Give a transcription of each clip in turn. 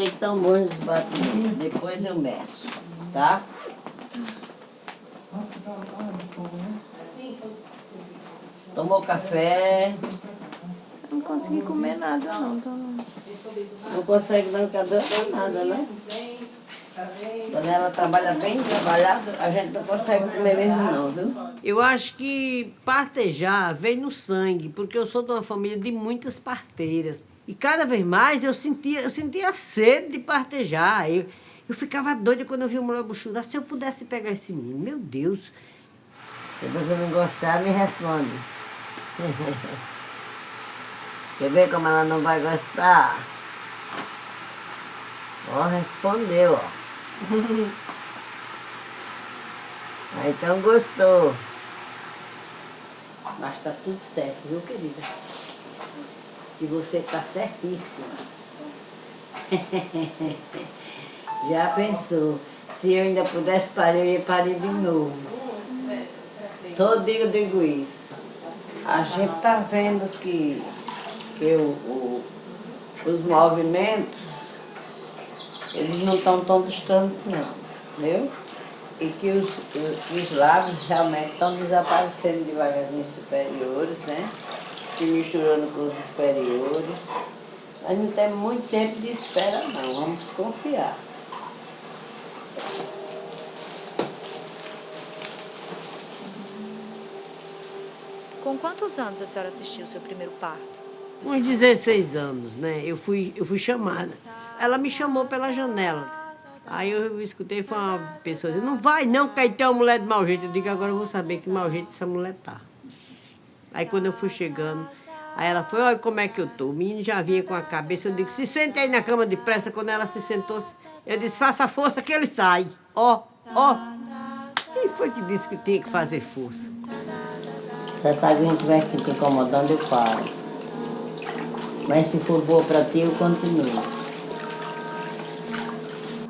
dizer que estão bons os batidos. Depois eu meço, tá? Tomou café? Não consegui comer nada, não. Não consegue não, que a dor não nada, né? Quando ela trabalha bem trabalhado, a gente não consegue comer mesmo não, viu? Eu acho que partejar vem no sangue, porque eu sou de uma família de muitas parteiras. E cada vez mais eu sentia sede de partejar. Eu ficava doida quando eu via o mulher buchuda. Se eu pudesse pegar esse menino, meu Deus. Se você não gostar, me responde. Quer ver como ela não vai gostar? Ó, respondeu, ó. Ah, então gostou. Mas tá tudo certo, viu, querida? E você tá certíssima. Já pensou? Se eu ainda pudesse parir, eu ia parir de novo. Todo dia eu digo isso. A gente tá vendo que os movimentos, eles não estão tão distantes não, entendeu? E que os lábios realmente estão desaparecendo devagarzinho superiores, né? Se misturando com os inferiores. Mas não tem muito tempo de espera não, vamos confiar. Com quantos anos a senhora assistiu o seu primeiro parto? Uns 16 anos, né? Eu fui chamada. Ela me chamou pela janela. Aí eu escutei, foi uma pessoa dizendo, não vai não, que aí tem uma mulher de mau jeito. Eu digo, agora eu vou saber que mau jeito essa mulher tá. Aí quando eu fui chegando, aí ela foi, olha como é que eu tô. O menino já vinha com a cabeça, eu digo, se sente aí na cama depressa. Quando ela se sentou, eu disse, faça força que ele sai. Ó, ó. Quem foi que disse que tinha que fazer força? Se essa aguinha estiver te incomodando, eu paro. Mas se for boa pra ti, eu continuo.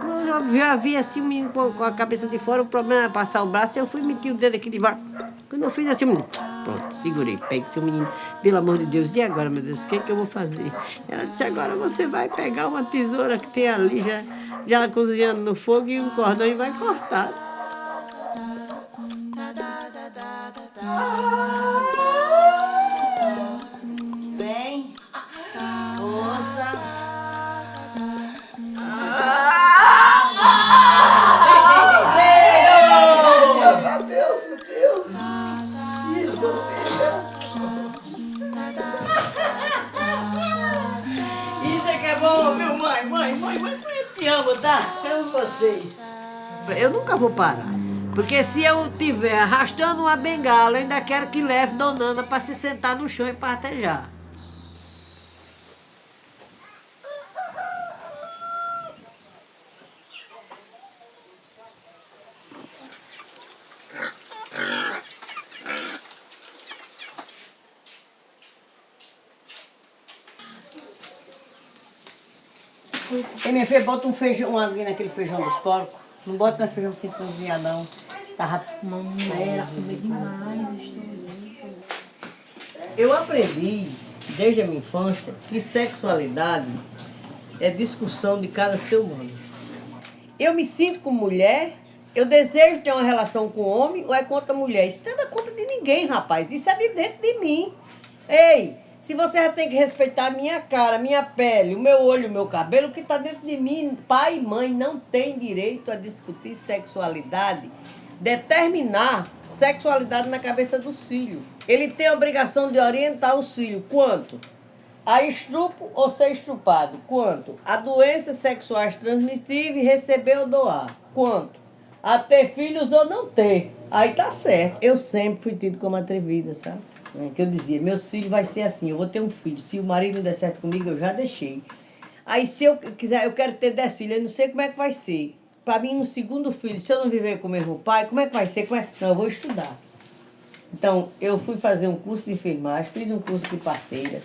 Eu já vi assim o menino com a cabeça de fora, o problema era passar o braço, eu fui meter o dedo aqui debaixo. Quando eu fiz assim, o menino, pronto, segurei, pegue seu menino, pelo amor de Deus, e agora, meu Deus, o que é que eu vou fazer? Ela disse, agora você vai pegar uma tesoura que tem ali, já cozinhando no fogo, e um cordão e vai cortar. Vem, força. Meu Deus, meu Deus. Isso, filha. Isso é que é bom, viu, mãe? Mãe, eu te amo, tá? Eu amo vocês. Eu nunca vou parar. Porque se eu estiver arrastando uma bengala, eu ainda quero que leve Donana para se sentar no chão e partejar. Ei, minha filha, bota um feijão, uma aguinha naquele feijão dos porcos. Não bota no feijão sem cozinhar, não. Era comer demais. Eu aprendi, desde a minha infância, que sexualidade é discussão de cada ser humano. Eu me sinto como mulher, eu desejo ter uma relação com homem ou é com outra mulher. Isso não é da conta de ninguém, rapaz. Isso é de dentro de mim. Ei, se você já tem que respeitar a minha cara, a minha pele, o meu olho, o meu cabelo, o que está dentro de mim, pai e mãe não têm direito a discutir sexualidade, determinar sexualidade na cabeça dos filhos. Ele tem a obrigação de orientar os filhos. Quanto? A estrupo ou ser estrupado? Quanto? A doenças sexuais transmissíveis, receber ou doar? Quanto? A ter filhos ou não ter? Aí tá certo. Eu sempre fui tido como atrevida, sabe? Que eu dizia, meus filhos vai ser assim, eu vou ter um filho. Se o marido não der certo comigo, eu já deixei. Aí se eu quiser, eu quero ter 10 filhos, eu não sei como é que vai ser. Para mim, um segundo filho, se eu não viver com o mesmo pai, como é que vai ser? Não, eu vou estudar. Então, eu fui fazer um curso de enfermagem, fiz um curso de parteira.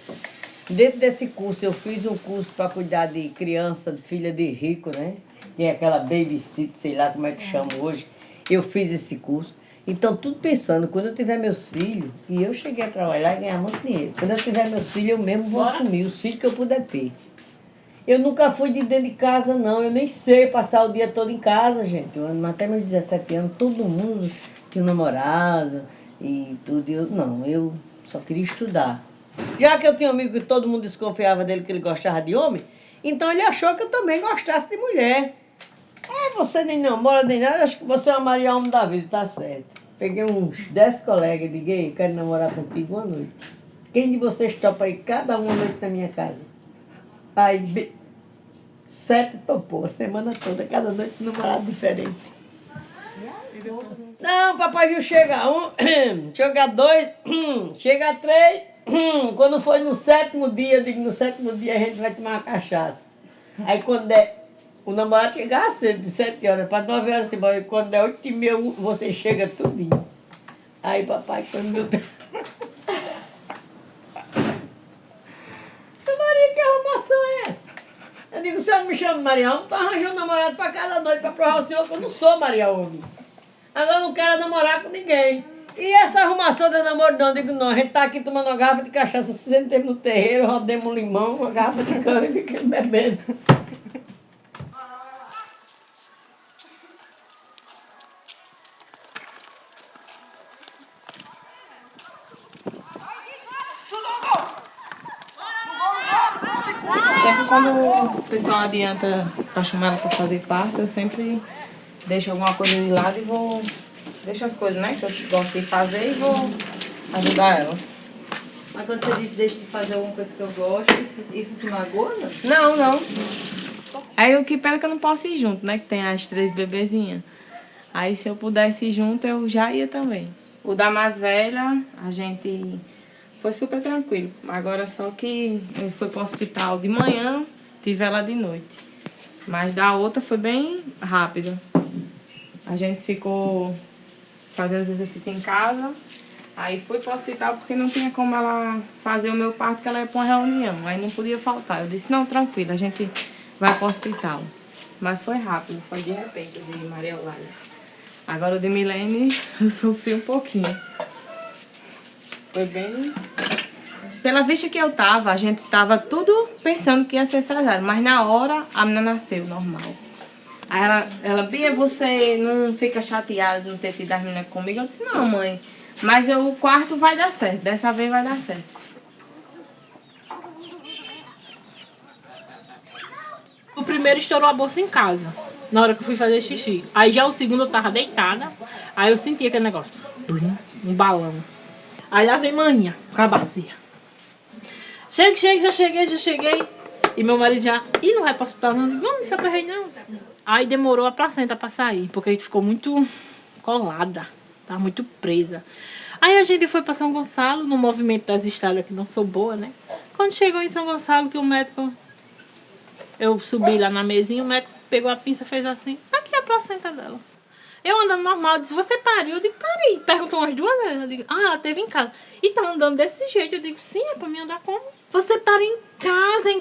Dentro desse curso, eu fiz um curso para cuidar de criança, filha de rico, né? Tem aquela babysit, sei lá como é que chama hoje. Eu fiz esse curso. Então, tudo pensando, quando eu tiver meus filhos, e eu cheguei a trabalhar e ganhar muito dinheiro. Quando eu tiver meus filhos, eu mesmo vou assumir os filhos que eu puder ter. Eu nunca fui de dentro de casa, não. Eu nem sei passar o dia todo em casa, gente. Até meus 17 anos, todo mundo tinha um namorado e tudo. Eu só queria estudar. Já que eu tinha um amigo que todo mundo desconfiava dele, que ele gostava de homem, então ele achou que eu também gostasse de mulher. Você nem namora nem nada, acho que você amaria homem da vida, tá certo. Peguei uns 10 colegas e digo, quero namorar contigo uma noite. Quem de vocês topa ir cada uma noite na minha casa? Aí 7 topou, a semana toda, cada noite um namorado diferente. Não, papai viu chegar um, chega 2, chega 3. Quando foi no 7º dia, eu digo, no 7º dia a gente vai tomar uma cachaça. Aí quando o namorado chegava cedo, de 7 horas para 9 horas, assim, quando é 8h30, você chega tudinho. Aí papai foi meu... Maria, que arrumação é essa? Eu digo, o senhor não me chama de Maria Homem, estou arranjando um namorado para cada noite para provar ao senhor que eu não sou Maria Homem. Agora eu não quero namorar com ninguém. E essa arrumação de namoro não? Eu digo, não, a gente tá aqui tomando uma garrafa de cachaça, se sentemos no terreiro, rodemos um limão, uma garrafa de cana e ficamos bebendo. Sempre quando o pessoal adianta pra chamar ela pra fazer parto, eu sempre deixo alguma coisa de lado e vou... Deixo as coisas, né, que eu gosto de fazer e vou ajudar ela. Mas quando você disse deixa de fazer alguma coisa que eu gosto, isso te magoa, não? Não. Aí o que pena que eu não posso ir junto, né, que tem as 3 bebezinhas. Aí se eu pudesse ir junto, eu já ia também. O da mais velha, a gente... Foi super tranquilo. Agora só que ele foi pro hospital de manhã, tive ela de noite. Mas da outra foi bem rápido. A gente ficou fazendo os exercícios em casa. Aí fui pro hospital porque não tinha como ela fazer o meu parto, porque ela ia pra uma reunião. Aí não podia faltar. Eu disse, não, tranquilo, a gente vai pro hospital. Mas foi rápido, foi de repente, de Maria Eulália. Agora o de Milene, eu sofri um pouquinho. Foi bem... Pela vista que eu tava, a gente tava tudo pensando que ia ser cesárea, mas na hora a menina nasceu normal. Aí ela Bia, você não fica chateada de não ter tido as meninas comigo? Eu disse, não, mãe, mas o quarto vai dar certo, dessa vez vai dar certo. O primeiro estourou a bolsa em casa, na hora que eu fui fazer xixi. Aí já o segundo eu tava deitada, aí eu senti aquele negócio, um balão. Aí lá vem manhã, com a bacia. Chega, já cheguei. E meu marido já, não vai para o hospital não? Não se aperrei não. Aí demorou a placenta para sair, porque ficou muito colada, tá muito presa. Aí a gente foi para São Gonçalo, no movimento das estradas, que não sou boa, né? Quando chegou em São Gonçalo, que o médico... Eu subi lá na mesinha, o médico pegou a pinça e fez assim, tá aqui a placenta dela. Eu andando normal, disse, você pariu? Eu digo, parei. Perguntou umas 2 vezes. Eu digo, ela teve em casa. E tá andando desse jeito. Eu digo, sim, é pra mim andar como? Você para em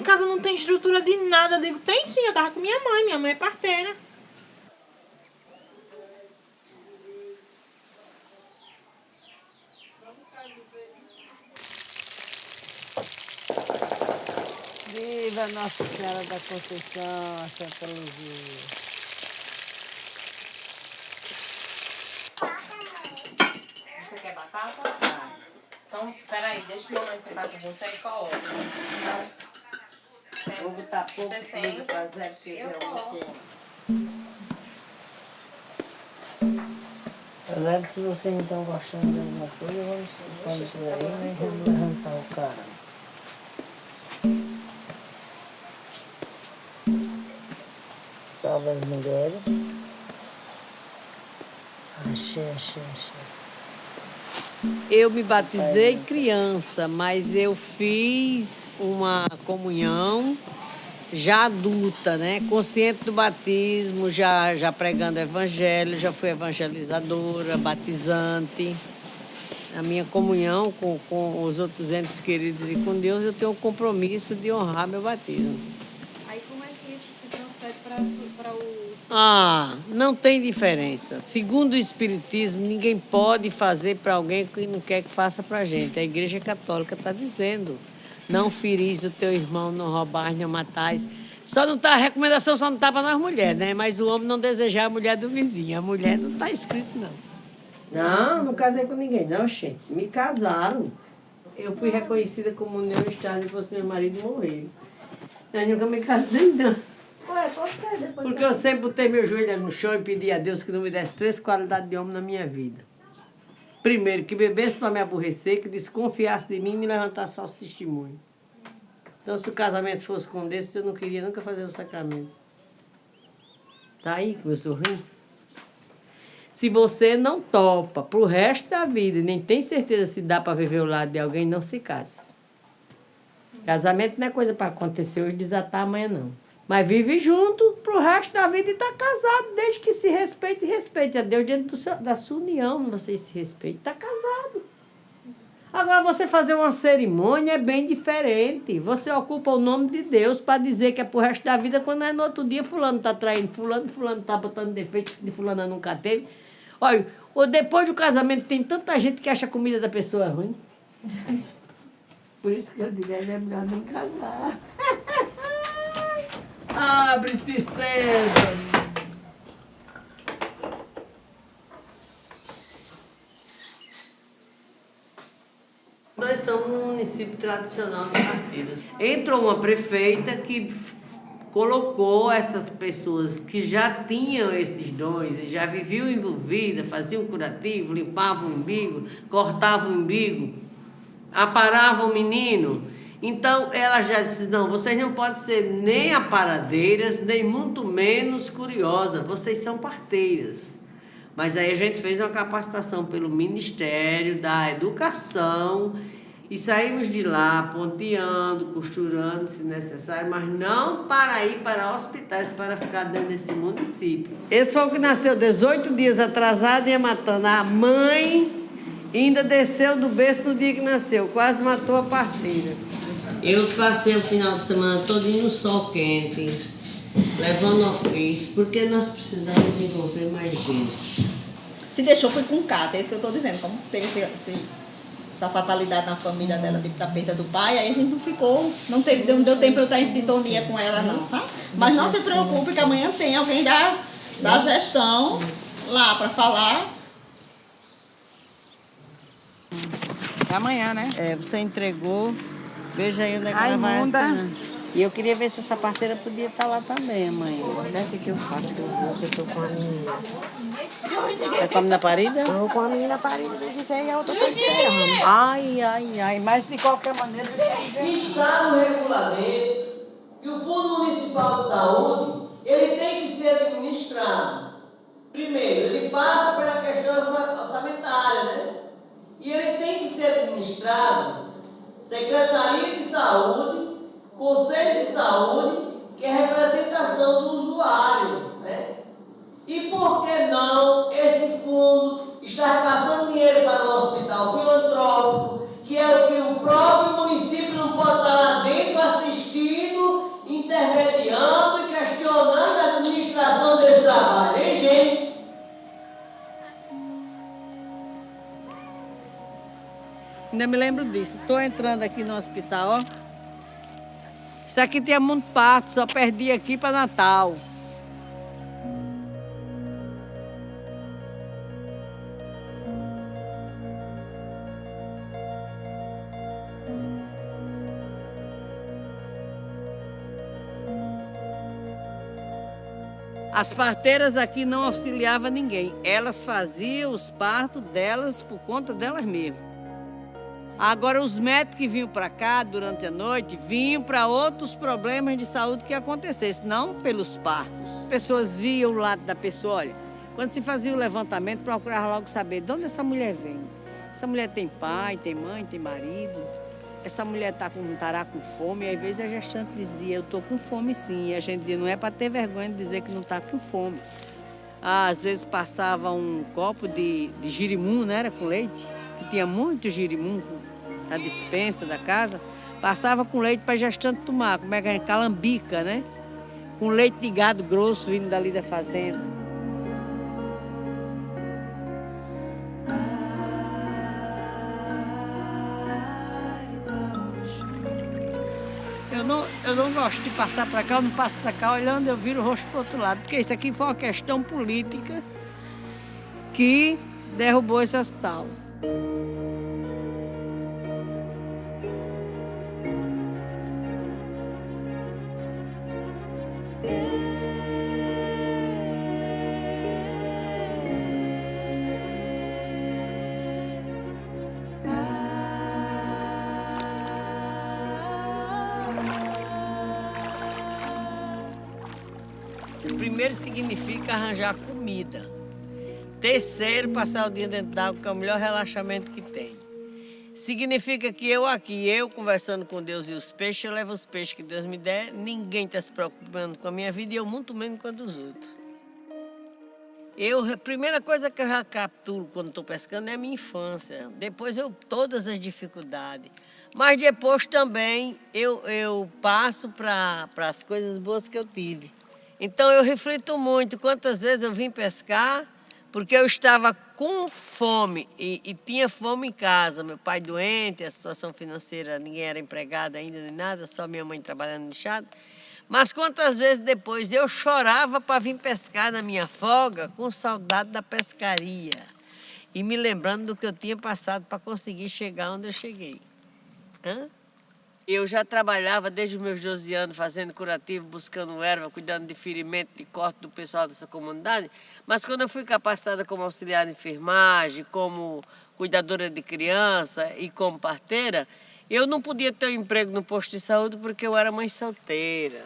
casa não tem estrutura de nada. Eu digo, tem sim, eu tava com minha mãe é parteira. Viva Nossa Senhora da Conceição, Santa Luzia. Você quer batata? Tá. Então, peraí, deixa eu mamãe sentar com você e coloca. Vou botar pouco Você comida sente? pra Zé, que quiser almoçar. Galera, se vocês não estão gostando de alguma coisa, vamos sentar isso aí, mas vamos levantar o cara. Salve as mulheres. Axé. Eu me batizei criança, mas eu fiz uma comunhão já adulta, né? Consciente do batismo, já pregando evangelho, já fui evangelizadora, batizante. A minha comunhão com os outros entes queridos e com Deus, eu tenho o compromisso de honrar meu batismo. Aí como é que isso se transfere para os... Não tem diferença. Segundo o Espiritismo, ninguém pode fazer para alguém que não quer que faça para a gente. A Igreja Católica está dizendo, não feris o teu irmão, não roubais, não matais. Só não tá, a recomendação só não tá para nós mulheres, né? Mas o homem não desejar a mulher do vizinho. A mulher não tá escrito, não. Não casei com ninguém, não, gente. Me casaram. Eu fui reconhecida como união estável depois que meu marido morreu. Eu nunca me casei, não. Ué, por que depois? Porque eu sempre botei meu joelho no chão e pedi a Deus que não me desse 3 qualidades de homem na minha vida. Primeiro, que bebesse para me aborrecer, que desconfiasse de mim e me levantasse falso testemunho. Então, se o casamento fosse com desse, eu não queria nunca fazer o sacramento. Tá aí como eu sou ruim? Se você não topa pro resto da vida e nem tem certeza se dá para viver ao lado de alguém, não se case. Casamento não é coisa para acontecer hoje, desatar amanhã, não. Mas vive junto pro resto da vida e tá casado, desde que se respeite e respeite a Deus dentro da sua união, vocês se respeitem, tá casado. Agora, você fazer uma cerimônia é bem diferente. Você ocupa o nome de Deus para dizer que é pro resto da vida, quando é no outro dia fulano tá traindo fulano tá botando defeito de fulana nunca teve. Olha, depois do casamento tem tanta gente que acha a comida da pessoa ruim. Por isso que eu digo, é melhor nem casar. Abre, princesa! Nós somos um município tradicional de partidos. Entrou uma prefeita que colocou essas pessoas que já tinham esses dons e já viviam envolvidas, faziam curativo, limpavam o umbigo, cortavam o umbigo, aparavam o menino. Então, ela já disse, não, vocês não podem ser nem aparadeiras, nem muito menos curiosas, vocês são parteiras. Mas aí a gente fez uma capacitação pelo Ministério da Educação e saímos de lá ponteando, costurando, se necessário, mas não para ir para hospitais, para ficar dentro desse município. Esse foi o que nasceu 18 dias atrasado e ia matando a mãe, ainda desceu do berço no dia que nasceu, quase matou a parteira. Eu passei o final de semana todinho no sol quente, levando ofício, porque nós precisamos envolver mais gente. Se deixou, foi com cata, é isso que eu estou dizendo. Como teve essa fatalidade na família dela, da perda do pai, aí a gente não ficou, não deu tempo para eu estar em sintonia com ela, não, sabe? Mas não se preocupe que amanhã tem alguém da gestão lá para falar. É amanhã, né? É, você entregou, veja aí onde é que ela vai assinar. E eu queria ver se essa parteira podia estar lá também amanhã. Né? O que eu faço? Que eu vou, que eu tô com a menina. É com a menina parida? Estou com a menina parida, eu disse aí, a outra tá esperando. Ai, mas de qualquer maneira... Está no regulamento que o Fundo Municipal de Saúde, ele tem que ser administrado. Primeiro, ele passa pela questão orçamentária, né? E ele tem que ser administrado Secretaria de Saúde, Conselho de Saúde, que é a representação do usuário, né? E por que não esse fundo está repassando dinheiro para o hospital filantrópico, que é o que o próprio município não pode estar lá dentro assistindo, intermediando e questionando a administração desse trabalho, hein, gente? Ainda me lembro disso. Estou entrando aqui no hospital, ó. Isso aqui tinha muito parto, só perdi aqui para Natal. As parteiras aqui não auxiliavam ninguém. Elas faziam os partos delas por conta delas mesmas. Agora, os médicos que vinham para cá durante a noite, vinham para outros problemas de saúde que acontecessem, não pelos partos. As pessoas viam o lado da pessoa, olha, quando se fazia o levantamento, procurava logo saber de onde essa mulher vem. Essa mulher tem pai, tem mãe, tem marido. Essa mulher estará com fome, e às vezes a gestante dizia, eu estou com fome sim. E a gente dizia, não é para ter vergonha de dizer que não está com fome. Às vezes passava um copo de girimum, né, era com leite, que tinha muito girimum na despensa da casa, passava com leite para a gestante tomar, como é que é? Calambica, né? Com leite de gado grosso vindo dali da fazenda. Eu não gosto de passar para cá, eu não passo para cá olhando, eu viro o rosto para o outro lado. Porque isso aqui foi uma questão política que derrubou esse hospital. Primeiro significa arranjar comida. Terceiro, passar o dia dentro d'água, que é o melhor relaxamento que tem. Significa que eu conversando com Deus e os peixes, eu levo os peixes que Deus me der, ninguém está se preocupando com a minha vida e eu muito menos com a dos outros. A primeira coisa que eu já capturo quando estou pescando é a minha infância. Depois todas as dificuldades. Mas depois também eu passo para as coisas boas que eu tive. Então eu reflito muito quantas vezes eu vim pescar porque eu estava com fome e tinha fome em casa. Meu pai doente, a situação financeira, ninguém era empregado ainda nem nada, só minha mãe trabalhando no enxada. Mas quantas vezes depois eu chorava para vir pescar na minha folga com saudade da pescaria e me lembrando do que eu tinha passado para conseguir chegar onde eu cheguei. Eu já trabalhava desde os meus 12 anos fazendo curativo, buscando erva, cuidando de ferimento, de corte do pessoal dessa comunidade. Mas quando eu fui capacitada como auxiliar de enfermagem, como cuidadora de criança e como parteira, eu não podia ter um emprego no posto de saúde porque eu era mãe solteira.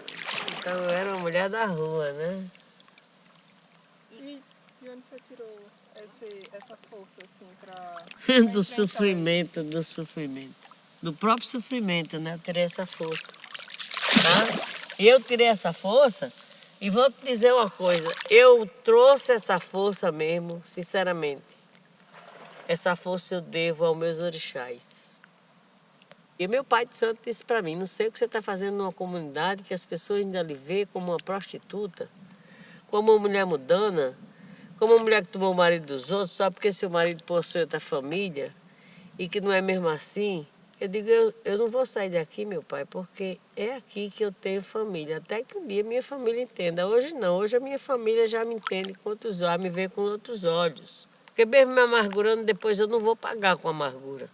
Então eu era uma mulher da rua, né? E onde você tirou essa força, assim, para... Do sofrimento. Do próprio sofrimento, né? Eu tirei essa força. Tá? Eu tirei essa força e vou te dizer uma coisa. Eu trouxe essa força mesmo, sinceramente. Essa força eu devo aos meus orixás. E meu pai de santo disse para mim, não sei o que você está fazendo numa comunidade que as pessoas ainda lhe vê como uma prostituta, como uma mulher mudana, como uma mulher que tomou o marido dos outros, só porque seu marido possui outra família e que não é mesmo assim. Eu digo, eu não vou sair daqui, meu pai, porque é aqui que eu tenho família. Até que um dia minha família entenda. Hoje não, hoje a minha família já me entende com outros olhos, me vê com outros olhos. Porque mesmo me amargurando, depois eu não vou pagar com amargura.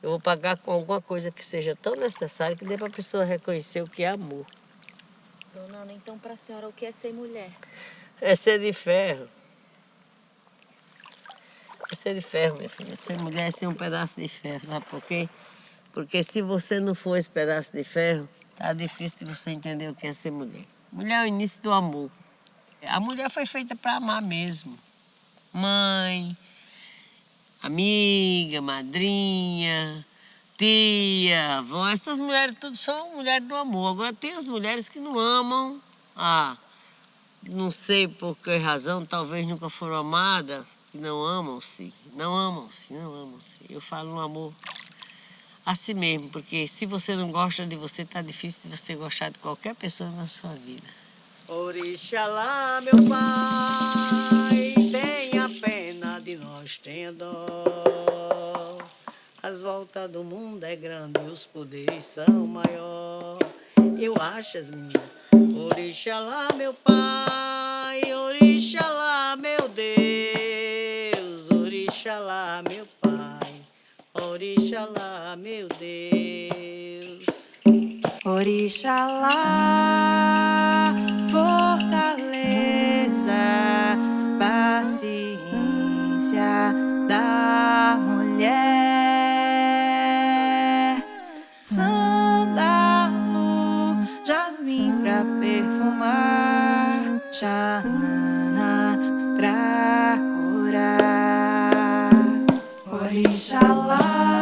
Eu vou pagar com alguma coisa que seja tão necessária que dê para a pessoa reconhecer o que é amor. Dona Ana, então para a senhora o que é ser mulher? É ser de ferro. É ser de ferro, minha filha. Ser mulher é ser um pedaço de ferro, sabe por quê? Porque se você não for esse pedaço de ferro, tá difícil de você entender o que é ser mulher. Mulher é o início do amor. A mulher foi feita para amar mesmo. Mãe, amiga, madrinha, tia, avó, essas mulheres tudo são mulheres do amor. Agora tem as mulheres que não amam. Não sei por que razão, talvez nunca foram amadas, que não amam-se. Eu falo no amor assim mesmo, porque se você não gosta de você, tá difícil de você gostar de qualquer pessoa na sua vida. Orixalá, meu pai, tenha pena de nós, tenha dó. As voltas do mundo é grande e os poderes são maior. Eu acho as minhas. Orixalá, meu pai, Orixalá, meu Deus, Orixalá, meu pai. Orixalá, meu Deus. Orixalá, fortaleza, paciência da mulher. Sândalo, jasmim pra perfumar, xanana pra curar. Orixalá.